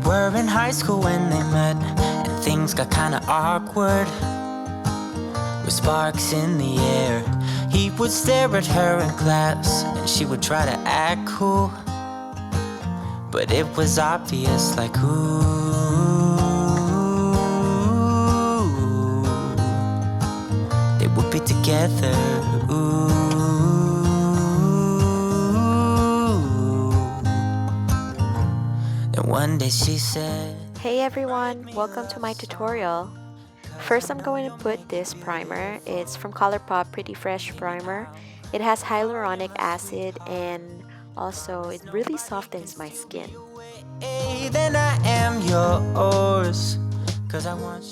were in high school when they met, and things got kinda awkward. With sparks in the air, he would stare at her in class, and she would try to act cool. But it was obvious, like, ooh, they would be together, ooh. And one day she said, hey everyone, welcome to my tutorial. First, I'm going to put this primer. It's from Colourpop Pretty Fresh Primer. It has hyaluronic acid and also it really softens my skin. then I am yours.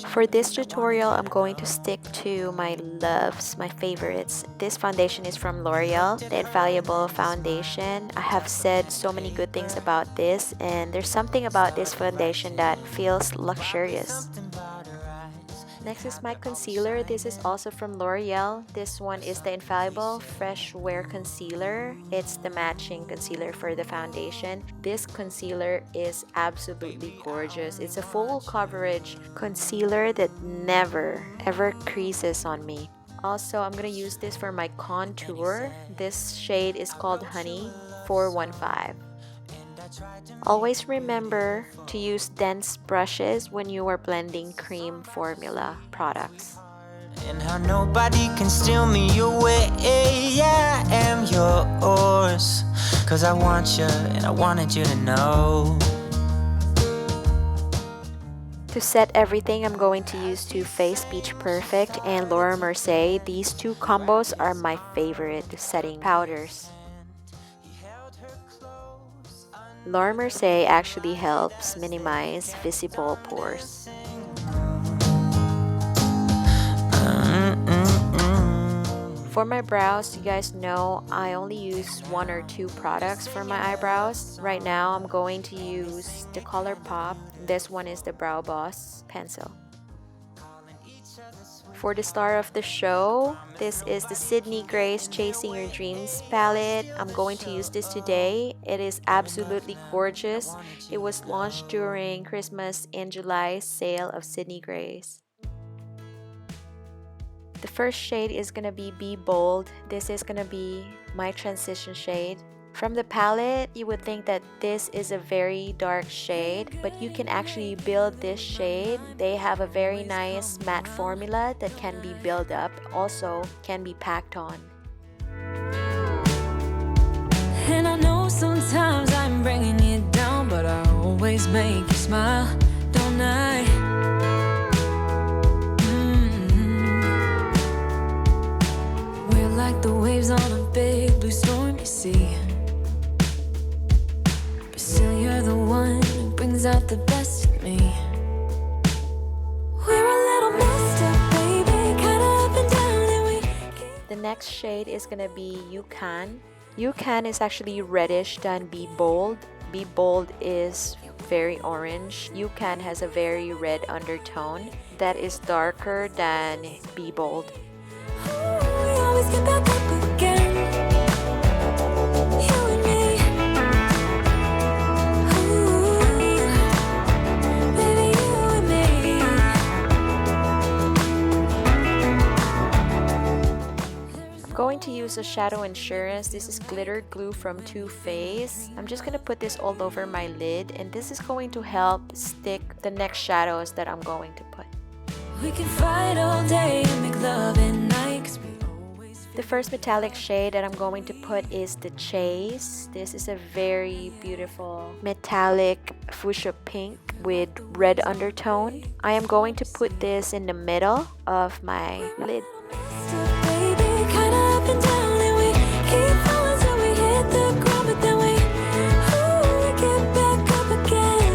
For this tutorial, I'm going to stick to my loves, my favorites. This foundation is from L'Oreal, the Infallible Foundation. I have said so many good things about this, and there's something about this foundation that feels luxurious. Next is my concealer. This is also from L'Oreal. This one is the Infallible Fresh Wear Concealer. It's the matching concealer for the foundation. This concealer is absolutely gorgeous. It's a full coverage concealer that never ever creases on me. Also, I'm gonna use this for my contour. This shade is called Honey 415. Always remember to use dense brushes when you are blending cream formula products. And how nobody can steal me away. I am yours, 'cause I want you and I wanted you to know. To set everything, I'm going to use Too Faced Peach Perfect and Laura Mercier. These two combos are my favorite setting powders. Laura Mercier actually helps minimize visible pores. For my brows, you guys know I only use 1 or 2 products for my eyebrows. Right now, I'm going to use the Colourpop. This one is the Brow Boss pencil. For the star of the show, this is the Sydney Grace Chasing Your Dreams palette. I'm going to use this today. It is absolutely gorgeous. It was launched during Christmas in July sale of Sydney Grace. The first shade is going to be Bold. This is going to be my transition shade. From the palette, you would think that this is a very dark shade, but you can actually build this shade. They have a very nice matte formula that can be built up, also can be packed on. And I know sometimes I'm bringing you down, but I always make you smile, don't I? We're like the waves on a big blue stormy sea. Still, you're the one who brings out the best in me. We're a little messed up, baby, kinda up and down, and we The next shade is gonna be You Can. You Can is actually reddish than Be Bold. Be Bold is very orange. You Can has a very red undertone that is darker than Be Bold. we always get back up again. You and me. Going to use a shadow insurance. This is glitter glue from Too Faced. I'm just gonna put this all over my lid, and this is going to help stick the next shadows that I'm going to put. We can fight all day and make love at night, 'cause we always The first metallic shade that I'm going to put is the Chase. This is a very beautiful metallic fuchsia pink with red undertone. I am going to put this in the middle of my lid. baby, kinda up and down, and we keep falling till we hit the ground, but then we get back up again.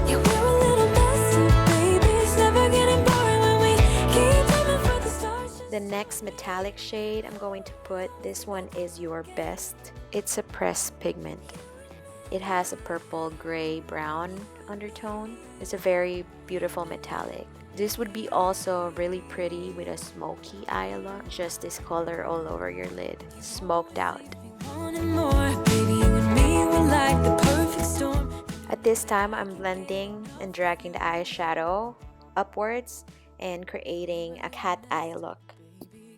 Yeah, we're a little messed up, baby. It's never getting boring when we keep aiming for the stars. The next metallic shade I'm going to put, this one is Your Best. It's a pressed pigment. It has a purple, gray, brown undertone. It's a very beautiful metallic. This would be also really pretty with a smoky eye look. Just this color all over your lid. Smoked out. Wanting more, baby, you and me were like the perfect storm. At This time I'm blending and dragging the eyeshadow upwards and creating a cat eye look.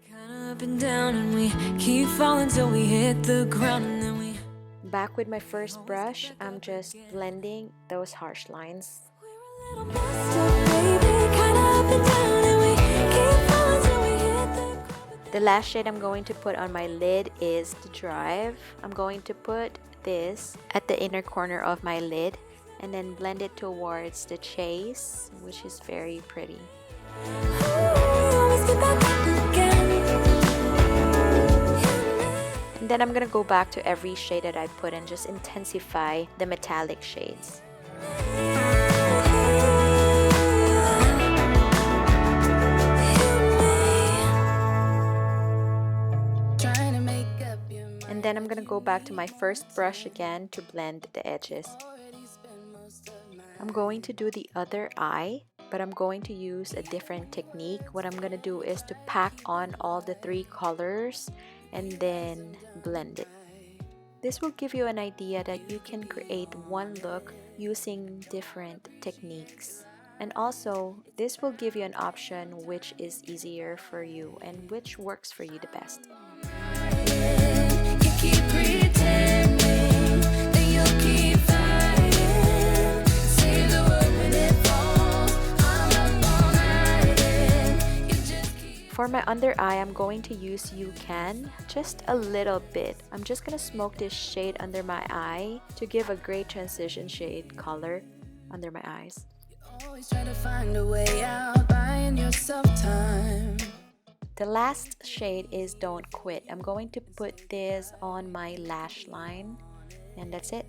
Kinda up and down, and we keep falling till we hit the ground, and then we. Back with my first brush, I'm just blending those harsh lines. We're a little messed up, baby. Kinda up and down, and we keep falling till we hit the ground. The last shade I'm going to put on my lid is the Drive. I'm going to put this at the inner corner of my lid and then blend it towards the chase, which is very pretty. Ooh, we always get back up again. And then I'm gonna go back to every shade that I put and just intensify the metallic shades. Trying to make up your mind. And then I'm gonna go back to my first brush again to blend the edges. I'm going to do the other eye, but I'm going to use a different technique. What I'm gonna do is to pack on all the 3 colors and then blend it. This will give you an idea that you can create one look using different techniques. And also, this will give you an option which is easier for you and which works for you the best. You keep pretending that you'll keep fighting. Say the word when it falls. I'm up all night and you just keep. For my under eye, I'm going to use You Can, just a little bit. I'm just gonna smoke this shade under my eye to give a great transition shade color under my eyes. Always try to find a way out, buying yourself time. The last shade is Don't Quit. I'm going to put this on my lash line, and that's it.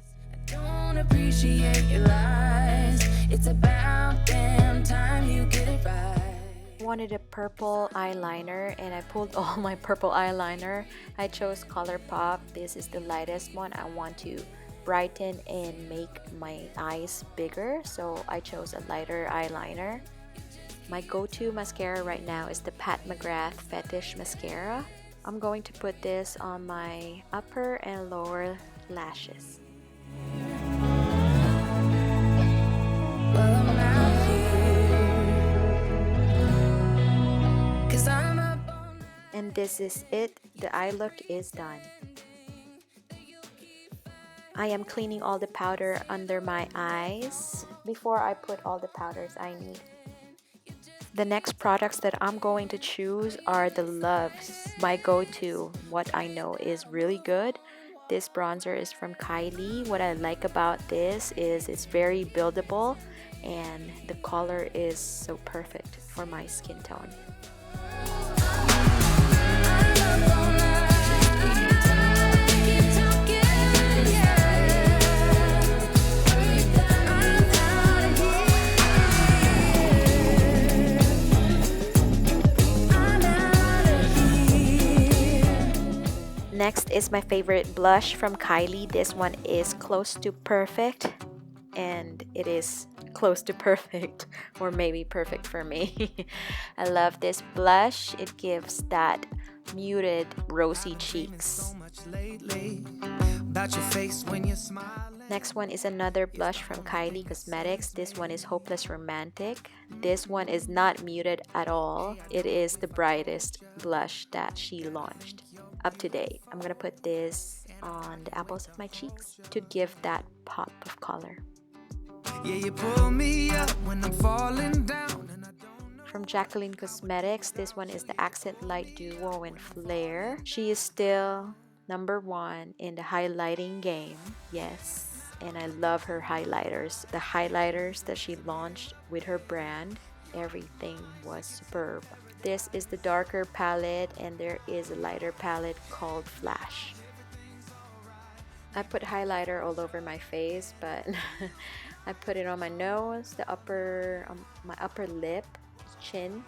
Don't appreciate your lies. It's about damn time you get it right. I wanted a purple eyeliner and I pulled all my purple eyeliner. I chose Colourpop. This is the lightest one. I want to brighten and make my eyes bigger, so I chose a lighter eyeliner. My go-to mascara right now is the MCGRATH Fetish mascara. I'm going to put this on my upper and lower lashes. Well, I'm out here 'cause I'm up all night. And this is it. The eye look is done. I am cleaning all the powder under my eyes before I put all the powders I need. The next products that I'm going to choose are the Loves, my go-to. What I know is really good. This bronzer is from Kylie. What I like about this is it's very buildable and the color is so perfect for my skin tone. Next is my favorite blush from Kylie. This one is Close to Perfect, and it is close to perfect, or maybe perfect for me. I love this blush. It gives that muted rosy cheeks. Next one is another blush from Kylie Cosmetics. This one is Hopeless Romantic. This one is not muted at all. It is the brightest blush that she launched up to date. I'm gonna put this on the apples of my cheeks to give that pop of color. Yeah, you pull me up when I'm falling down. From JACLYN Cosmetics, this one is the Accent Light Duo in Flare. She is still #1 in the highlighting game. Yes, and I love her highlighters. The highlighters that she launched with her brand, everything was superb. This is the darker palette, and there is a lighter palette called Flash. I put highlighter all over my face, but I put it on my nose, my upper lip, chin,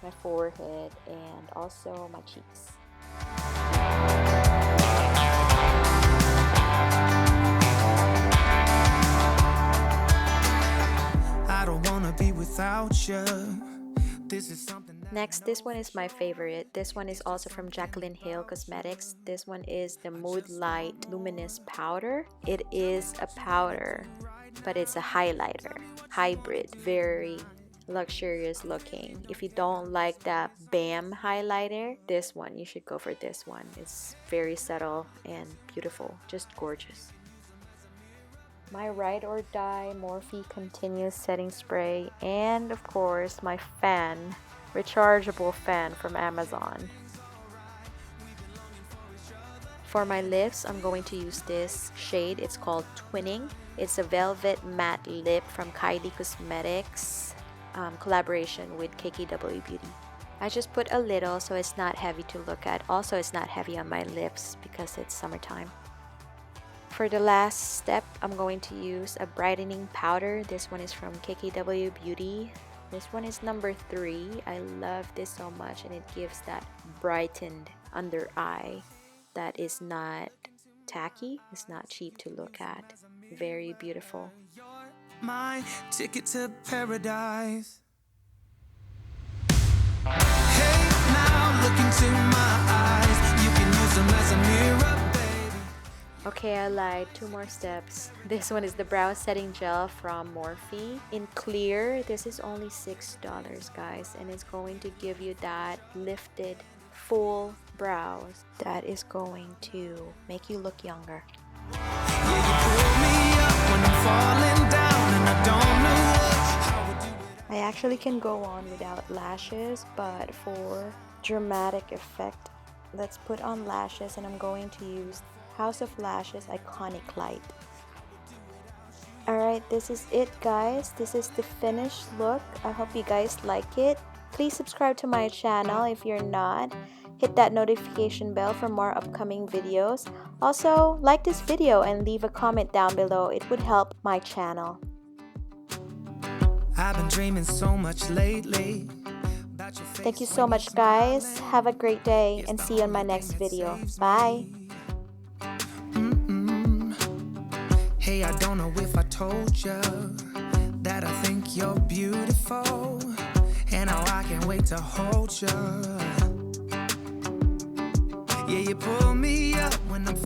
my forehead, and also my cheeks. I don't wanna be without you. This is something. Next, this one is my favorite. This one is also from Jaclyn Hill Cosmetics. This one is the Mood Light Luminous Powder. It is a powder but it's a highlighter, hybrid, very luxurious looking. If you don't like that BAM highlighter, this one, you should go for this one. It's very subtle and beautiful, just gorgeous. My Ride or Die Morphe Continuous Setting Spray, and of course my fan, rechargeable fan from Amazon. For my lips, I'm going to use this shade. It's called Twinning. It's a velvet matte lip from Kylie Cosmetics, collaboration with KKW Beauty. I just put a little so it's not heavy to look at. Also, it's not heavy on my lips because it's summertime. For the last step, I'm going to use a brightening powder. This one is from KKW Beauty. This one is number 3. I love this so much, and it gives that brightened under eye that is not tacky. It's not cheap to look at. Very beautiful. My ticket to paradise. Hey, now look into my eyes. You can use them as a mirror, baby. Okay, I lied. 2 more steps. This one is the brow setting gel from Morphe in clear. This is only $6, guys, and it's going to give you that lifted full brows that is going to make you look younger. I actually can go on without lashes, but for dramatic effect, let's put on lashes, and I'm going to use House of Lashes Iconic Light. Alright, this is it, guys. This is the finished look. I hope you guys like it. Please subscribe to my channel if you're not. Hit that notification bell for more upcoming videos. Also, like this video and leave a comment down below. It would help my channel. I've been dreaming so much lately. Thank you so much, guys. Have a great day and see you in my next video. Bye. Hey, I don't know if I told you that I think you're beautiful, and now I can't wait to hold you. Yeah, you pull me up when I'm